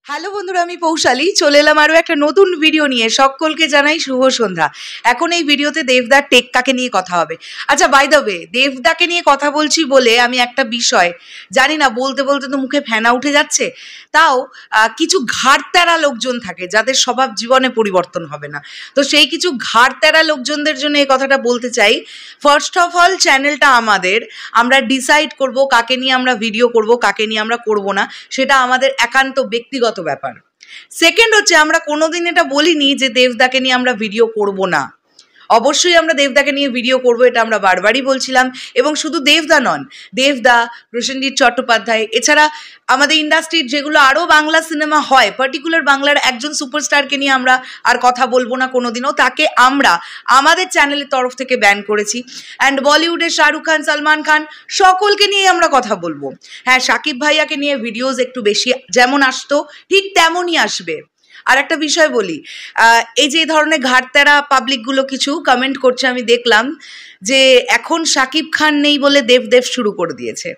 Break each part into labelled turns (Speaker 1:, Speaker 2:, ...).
Speaker 1: Hello বন্ধুরা, আমি পৌশালী চলে এলাম আরও একটা নতুন ভিডিও নিয়ে। সকলকে জানাই শুভ সন্ধ্যা। এখন এই ভিডিওতে দেবদার টেক্কাকে নিয়ে কথা হবে। আচ্ছা, বাই দ্য ওয়ে, দেবদাকে নিয়ে কথা বলছি বলে আমি একটা বিষয় জানি না, বলতে বলতে তো মুখে ফেনা উঠে যাচ্ছে। তাও কিছু ঘাড়ত্যাড়া লোকজন থাকে যাদের স্বভাব জীবনে পরিবর্তন হবে না। তো সেই কিছু ঘাড়ত্যাড়া লোকজনদের জন্য এই কথাটা বলতে চাই। ফার্স্ট অফ অল, চ্যানেলটা আমাদের, আমরা ডিসাইড করব কাকে নিয়ে আমরা ভিডিও করব, কাকে নিয়ে আমরা করব না, সেটা আমাদের একান্ত ব্যক্তিগত ব্যাপার। সেকেন্ড হচ্ছে, আমরা কোনোদিন এটা বলিনি যে দেবদাকে নিয়ে আমরা ভিডিও করব না। অবশ্যই আমরা দেবদাকে নিয়ে ভিডিও করব, এটা আমরা বারবারই বলছিলাম। এবং শুধু দেবদা নন, দেবদা, প্রসেনজিৎ চট্টোপাধ্যায়, এছাড়া আমাদের ইন্ডাস্ট্রির যেগুলো আরও বাংলা সিনেমা হয়, পার্টিকুলার বাংলার একজন সুপারস্টারকে নিয়ে আমরা আর কথা বলবো না কোনোদিনও। তাকে আমরা আমাদের চ্যানেলের তরফ থেকে ব্যান করেছি। অ্যান্ড বলিউডের শাহরুখ খান, সালমান খান, সকলকে নিয়ে আমরা কথা বলবো। হ্যাঁ, সাকিব ভাইয়াকে নিয়ে ভিডিওস একটু বেশি যেমন আসতো ঠিক তেমনই আসবে। আর একটা বিষয় বলি, এই যে এই ধরনের ঘাড়ত্যাড়া পাবলিকগুলো কিছু কমেন্ট করছে, আমি দেখলাম যে এখন সাকিব খান নেই বলে দেব শুরু করে দিয়েছে।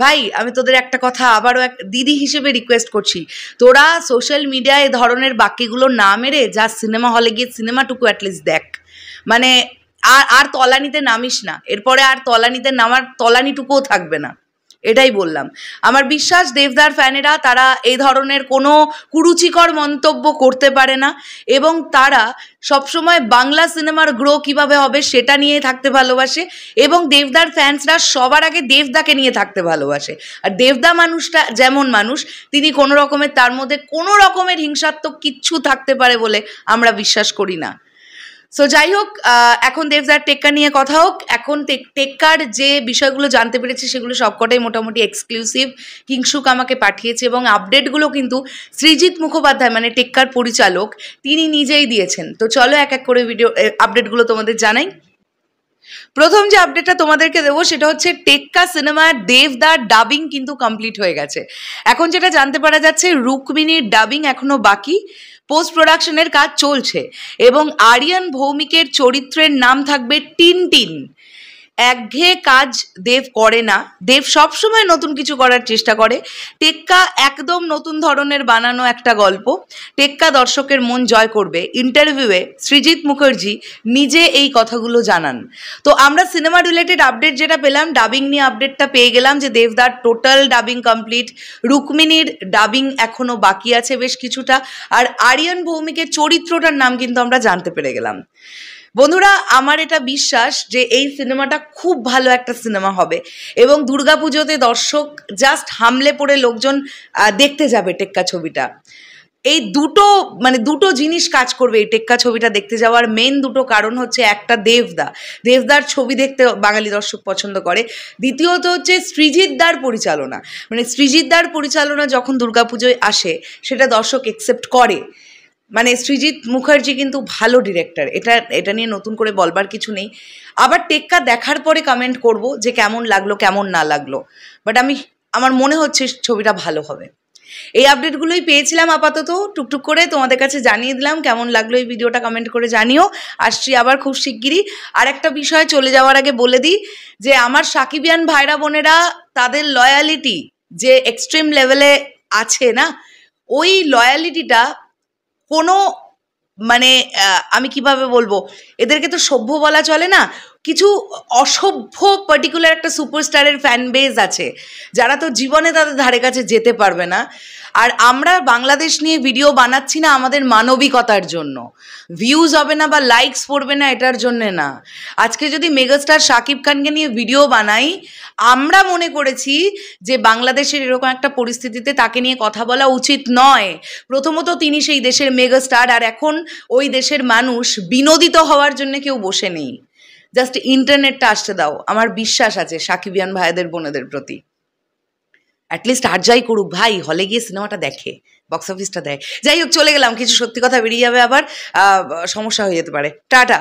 Speaker 1: ভাই, আমি তোদের একটা কথা আবারও এক দিদি হিসেবে রিকোয়েস্ট করছি, তোরা সোশ্যাল মিডিয়ায় এই ধরনের বাক্যগুলো না মেরে যা সিনেমা হলে গিয়ে সিনেমাটুকু অ্যাটলিস্ট দেখ। মানে আর তলানিতে নামিস না, এরপরে আর তলানিতে নামার তলানিটুকুও থাকবে না, এটাই বললাম। আমার বিশ্বাস দেবদার ফ্যানেরা তারা এই ধরনের কোনো কুরুচিকর মন্তব্য করতে পারে না, এবং তারা সবসময় বাংলা সিনেমার গ্রো কিভাবে হবে সেটা নিয়ে থাকতে ভালোবাসে, এবং দেবদার ফ্যান্সরা সবার আগে দেবদাকে নিয়ে থাকতে ভালোবাসে। আর দেবদা মানুষটা যেমন মানুষ, তিনি কোনো রকমের, তার মধ্যে কোনো রকমের হিংসাত্মক কিচ্ছু থাকতে পারে বলে আমরা বিশ্বাস করি না। সো যাই হোক, এখন দেবদার টেক্কা নিয়ে কথা হোক। এখন টেক্কার যে বিষয়গুলো জানতে পেরেছি সেগুলো সবকটাই মোটামুটি এক্সক্লুসিভ। কিংশুক আমাকে পাঠিয়েছে, এবং আপডেটগুলো কিন্তু সৃজিত মুখোপাধ্যায়, মানে টেক্কার পরিচালক, তিনি নিজেই দিয়েছেন। তো চলো এক এক করে ভিডিও আপডেটগুলো তোমাদের জানাই। প্রথম যে আপডেটটা তোমাদেরকে দেবো সেটা হচ্ছে, টেক্কা সিনেমার দেবদার ডাবিং কিন্তু কমপ্লিট হয়ে গেছে। এখন যেটা জানতে পারা যাচ্ছে, রুক্মিণীর ডাবিং এখনো বাকি, পোস্ট প্রোডাকশনের কাজ চলছে, এবং আরিয়ান ভৌমিকের চরিত্রের নাম থাকবে টিনটিন। একঘেয়ে কাজ দেব করে না, দেব সবসময় নতুন কিছু করার চেষ্টা করে। টেক্কা একদম নতুন ধরনের বানানো একটা গল্প, টেক্কা দর্শকের মন জয় করবে। ইন্টারভিউয়ে সৃজিত মুখার্জি নিজে এই কথাগুলো জানান। তো আমরা সিনেমা রিলেটেড আপডেট যেটা পেলাম, ডাবিং নিয়ে আপডেটটা পেয়ে গেলাম যে দেবদার টোটাল ডাবিং কমপ্লিট, রুক্মিণীর ডাবিং এখনও বাকি আছে বেশ কিছুটা, আর আরিয়ান ভৌমিকের চরিত্রটার নাম কিন্তু আমরা জানতে পেরে গেলাম। বন্ধুরা, আমার এটা বিশ্বাস যে এই সিনেমাটা খুব ভালো একটা সিনেমা হবে, এবং দুর্গাপুজোতে দর্শক জাস্ট হামলে পড়ে লোকজন দেখতে যাবে টেক্কা ছবিটা। এই দুটো জিনিস কাজ করবে এই টেক্কা ছবিটা দেখতে যাওয়ার মেন দুটো কারণ হচ্ছে, একটা দেবদার ছবি দেখতে বাঙালি দর্শক পছন্দ করে, দ্বিতীয়ত হচ্ছে সৃজিতদার পরিচালনা। মানে সৃজিতদার পরিচালনা যখন দুর্গাপুজোয় আসে সেটা দর্শক একসেপ্ট করে। মানে সৃজিত মুখার্জি কিন্তু ভালো ডিরেক্টর, এটা নিয়ে নতুন করে বলবার কিছু নেই। আবার টেক্কা দেখার পরে কমেন্ট করব যে কেমন লাগলো কেমন না লাগলো, বাট আমার মনে হচ্ছে ছবিটা ভালো হবে। এই আপডেটগুলোই পেয়েছিলাম আপাতত, টুকটুক করে তোমাদের কাছে জানিয়ে দিলাম। কেমন লাগলো এই ভিডিওটা কমেন্ট করে জানিও। আসছি আবার খুব শিগগিরই। আর একটা বিষয় চলে যাওয়ার আগে বলে দিই যে আমার সাকিবিয়ান ভাইরা বোনেরা, তাদের লয়ালিটি যে এক্সট্রিম লেভেলে আছে না, ওই লয়ালিটিটা কোনো, মানে আমি কিভাবে বলবো, এদেরকে তো সভ্য বলা চলে না, কিছু অসভ্য পার্টিকুলার একটা সুপারস্টারের ফ্যান বেজ আছে যারা তো জীবনে তাদের ধারে কাছে যেতে পারবে না। আর আমরা বাংলাদেশ নিয়ে ভিডিও বানাচ্ছি না আমাদের মানবিকতার জন্য, ভিউজ হবে না বা লাইকস পড়বে না এটার জন্যে না। আজকে যদি মেগাস্টার শাকিব খানকে নিয়ে ভিডিও বানাই, আমরা মনে করেছি যে বাংলাদেশের এরকম একটা পরিস্থিতিতে তাকে নিয়ে কথা বলা উচিত নয়। প্রথমত তিনি সেই দেশের মেগাস্টার, আর এখন ওই দেশের মানুষ বিনোদিত হওয়ার জন্য কেউ বসে নেই। জাস্ট ইন্টারনেটটা আসতে দাও, আমার বিশ্বাস আছে সাকিবিয়ান ভাইদের বোনেদের প্রতি। অ্যাটলিস্ট আর যাই করুক ভাই, হলে গিয়ে সিনেমাটা দেখে, বক্স অফিসটা দেয়। যাই হোক, চলে গেলাম, কিছু সত্যি কথা বেরিয়ে যাবে, আবার সমস্যা হয়ে যেতে পারে। টাটা।